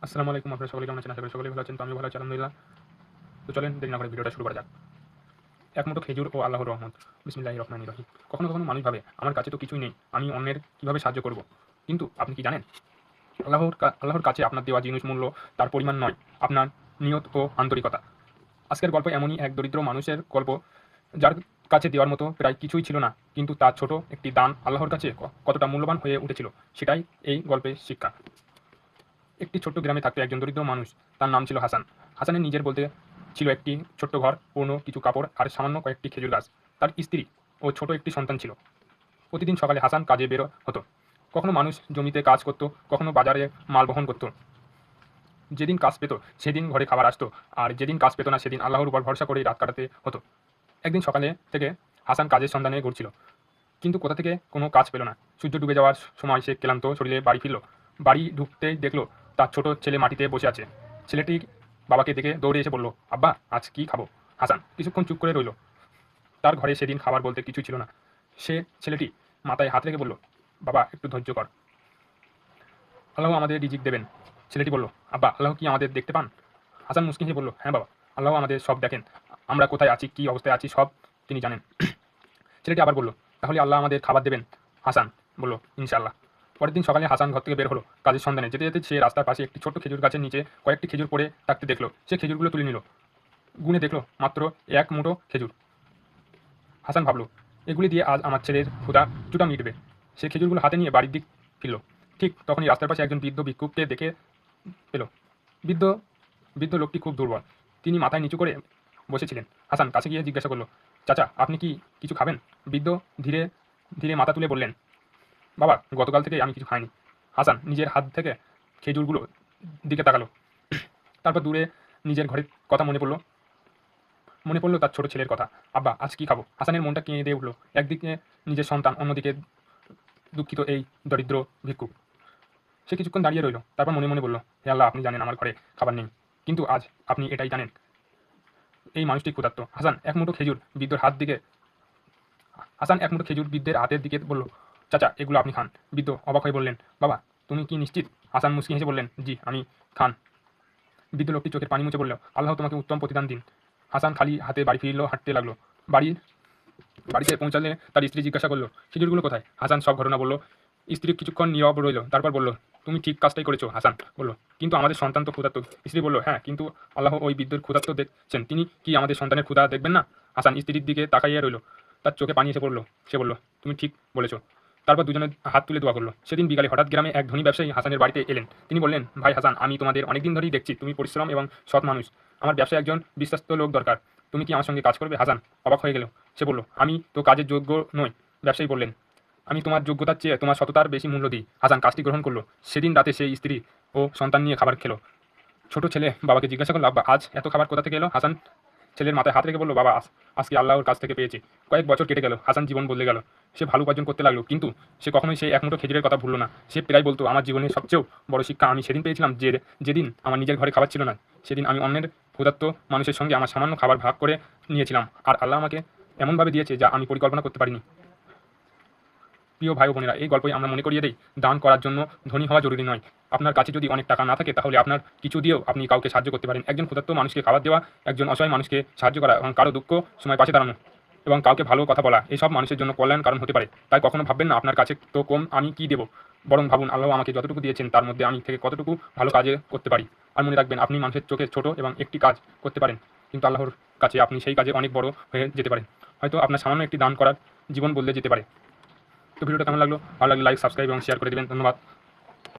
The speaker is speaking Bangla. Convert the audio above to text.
আসসালামু আলাইকুম। আপনারা সকলে কেমন আছেন? আশা করি সকলেই ভালো আছেন। তো আমি ভালো আছি আলহামদুলিল্লাহ। তো চলেন দেরি না করে ভিডিওটা শুরু করা যাক। এক মুঠো খেজুর ও আল্লাহর রহমত। বিসমিল্লাহির রহমানির রহিম। কখনো কখনো মানুষ ভাবে আমার কাছে তো কিছুই নেই, আমি অন্যের কীভাবে সাহায্য করব? কিন্তু আপনি কি জানেন আল্লাহর কাছে আপনার দেওয়া জিনিস মূল্য তার পরিমাণ নয়, আপনার নিয়ত ও আন্তরিকতা। আজকের গল্প এমনই এক দরিদ্র মানুষের গল্প, যার কাছে দেওয়ার মতো প্রায় কিছুই ছিল না, কিন্তু তার ছোট একটি দান আল্লাহর কাছে কতটা মূল্যবান হয়ে উঠেছিল, সেটাই এই গল্পের শিক্ষা। একটি ছোট্ট গ্রামে থাকতো একজন দরিদ্র মানুষ। তার নাম ছিল হাসান। হাসানের নিজের বলতে ছিল একটি ছোট্ট ঘর, পুরনো কিছু কাপড় আর সামান্য কয়েকটি খেজুর গাছ। তার স্ত্রী ও ছোট একটি সন্তান ছিল। প্রতিদিন সকালে হাসান কাজে বের হতো। কখনো মানুষ জমিতে কাজ করত, কখনো বাজারে মাল বহন করত। যেদিন কাজ পেত সেদিন ঘরে খাবার আসতো, আর যেদিন কাজ পেত না সেদিন আল্লাহর উপর ভরসা করেই রাত কাটাতে হতো। একদিন সকালে থেকে হাসান কাজের সন্ধানে ঘুরছিল, কিন্তু কোথা থেকে কোনো কাজ পেল না। সূর্য ডুবে যাওয়ার সময় সে ক্লান্ত শরীরে বাড়ি ফিরল। বাড়ি ঢুকতেই দেখলো তার ছোট ছেলে মাটিতে বসে আছে। ছেলেটি বাবাকে দেখে দৌড়ে এসে বলল, আব্বা, আজ কি খাবো? হাসান কিছুক্ষণ চুপ করে রইল। তার ঘরে সেদিন খাবার বলতে কিছুই ছিল না। ছেলেটি মাথায় হাত রেখে বলল, বাবা, একটু ধৈর্য কর, আল্লাহ আমাদের রিজিক দেবেন। ছেলেটি বলল, আব্বা, আল্লাহ কি আমাদের দেখতে পান? হাসান মুসকিন হেসে বলল, হ্যাঁ বাবা, আল্লাহ আমাদের সব দেখেন। আমরা কোথায় আছি, কী অবস্থায় আছি, সব তিনি জানেন। ছেলেটি আবার বলল, তাহলে আল্লাহ আমাদের খাবার দেবেন? হাসান বলল, ইনশাআল্লাহ। পরের দিন সকালে হাসান ঘর থেকে বের হলো কাজের সন্ধানে। যেতে যেতে সে রাস্তার পাশে একটি ছোট্ট খেজুর গাছের নিচে কয়েকটি খেজুর পড়ে থাকতে দেখলো। সে খেজুরগুলো তুলে নিল, গুনে দেখলো মাত্র এক মুঠো খেজুর। হাসান ভাবলো, এগুলি দিয়ে আজ আমার ছেলের ক্ষুধা কিছুটা মিটবে। সে খেজুরগুলো হাতে নিয়ে বাড়ির দিক ফিরল। ঠিক তখনই রাস্তার পাশে একজন বৃদ্ধ ভিক্ষুককে দেখে পেল। বৃদ্ধ বৃদ্ধ লোকটি খুব দুর্বল, তিনি মাথায় নিচু করে বসেছিলেন। হাসান কাছে গিয়ে জিজ্ঞাসা করলো, চাচা, আপনি কি কিছু খাবেন? বৃদ্ধ ধীরে ধীরে মাথা তুলে বললেন, বাবা, গতকাল থেকে আমি কিছু খাইনি। হাসান নিজের হাত থেকে খেজুরগুলো দিকে তাকালো। তারপর দূরে নিজের ঘরের কথা মনে পড়লো তার ছোট ছেলের কথা। আব্বা, আজ কি খাবো? হাসানের মনটা কেঁদে উঠল। একদিকে নিজের সন্তান, অন্যদিকে দুঃখিত এই দরিদ্র ভিক্ষুক। সে কিছুক্ষণ দাঁড়িয়ে রইল, তারপর মনে মনে বলল, হে আল্লাহ, আপনি জানেন আমার ঘরে খাবার নেই, কিন্তু আজ আপনি এটাই জানেন এই মানুষটি ক্ষুধার্ত। হাসান এক মুঠো খেজুর বৃদ্ধের হাতের দিকে বলল, চাচা, এগুলো আপনি খান। বৃদ্ধ অবাক হয়ে বললেন, বাবা, তুমি কি নিশ্চিত? হাসান মুচকি হেসে বললেন, জি, আমি খান। বৃদ্ধ লোকটি চোখের পানি মুছে বলল, আল্লাহ তোমাকে উত্তম প্রতিদান দিন। হাসান খালি হাতে বাড়ি ফিরল, হাঁটতে লাগলো। বাড়িতে পৌঁছালে তার স্ত্রী জিজ্ঞাসা করলো, খেজুরগুলো কোথায়? হাসান সব ঘটনা বলল। স্ত্রী কিছুক্ষণ নীরব রইল, তারপর বলল, তুমি ঠিক কাজটাই করেছো। হাসান বলল, কিন্তু আমাদের সন্তান তো ক্ষুধার্ত। স্ত্রী বলল, হ্যাঁ, কিন্তু আল্লাহ ওই বৃদ্ধর ক্ষুধার্ত দেখছেন, তিনি কি আমাদের সন্তানের ক্ষুধা দেখবেন না? হাসান স্ত্রীর দিকে তাকাইয়া রইল, তার চোখে পানি এসে পড়ল। সে বলল, তুমি ঠিক বলেছো। তারপর দুজনে হাত তুলে দোয়া করলো। সেদিন বিকালে হঠাৎ গ্রামে এক ধনী ব্যবসায়ী হাসানের বাড়িতে এলেন। তিনি বললেন, ভাই হাসান, আমি তোমাদের অনেকদিন ধরেই দেখছি, তুমি পরিশ্রম এবং সৎ মানুষ। আমার ব্যবসায় একজন বিশ্বস্ত লোক দরকার, তুমি কি আমার সঙ্গে কাজ করবে? হাসান অবাক হয়ে গেল। সে বলল, আমি তো কাজের যোগ্য নই। ব্যবসায়ী বললেন, আমি তোমার যোগ্যতার চেয়ে তোমার সততার বেশি মূল্য দিই। হাসান কাজটি গ্রহণ করলো। সেদিন রাতে সেই স্ত্রী ও সন্তান নিয়ে খাবার খেলো। ছোট ছেলে বাবাকে জিজ্ঞাসা করলো, আব্বা, আজ এত খাবার কোথা থেকে এলো? হাসান ছেলের মাথায় হাত রেখে বলল, বাবা, আজকে আল্লাহর কাছ থেকে পেয়েছি। কয়েক বছর কেটে গেল, হাসান জীবন বদলে গেল। সে ভালো উপার্জন করতে লাগলো, কিন্তু সে কখনোই সেই এক মুঠো খেজুরের কথা ভুলল না। সে প্রায় বলতো, আমার জীবনের সবচেয়ে বড় শিক্ষা আমি সেদিন পেয়েছিলাম, যেদিন আমার নিজের ঘরে খাবার ছিল না, সেদিন আমি অন্যের ক্ষুধার্ত মানুষের সঙ্গে আমার সামান্য খাবার ভাগ করে নিয়েছিলাম, আর আল্লাহ আমাকে এমনভাবে দিয়েছে যা আমি পরিকল্পনা করতে পারিনি। প্রিয় ভাই ও বোনেরা, এই গল্পে আমরা মনে করিয়ে দিই, দান করার জন্য ধনী হওয়া জরুরি নয়। আপনার কাছে যদি অনেক টাকা না থাকে, তাহলে আপনার কিছু দিয়েও আপনি কাউকে সাহায্য করতে পারেন। একজন ক্ষুধার্ত মানুষকে খাবার দেওয়া, একজন অসহায় মানুষকে সাহায্য করা, এবং কারো দুঃখ সময় পাশে দাঁড়ানো, এবং কাউকে ভালো কথা বলা, এসব মানুষের জন্য কল্যাণ কারণ হতে পারে। তাই কখনো ভাববেন না আপনার কাছে তো কম, আমি কি দেবো। বরং ভাবুন, আল্লাহ আমাকে যতটুকু দিয়েছেন তার মধ্যে আমি থেকে কতটুকু ভালো কাজে করতে পারি। আর মনে রাখবেন, আপনি মানুষের চোখে ছোট এবং একটি কাজ করতে পারেন, কিন্তু আল্লাহর কাছে আপনি সেই কাজে অনেক বড় হয়ে যেতে পারেন। হয়তো আপনার সামান্য একটি দান করার জীবন বদলে যেতে পারে। তো ভিডিওটা কেমন লাগলো? ভালো লাগলে লাইক, সাবস্ক্রাইব এবং শেয়ার করে দেবেন। ধন্যবাদ।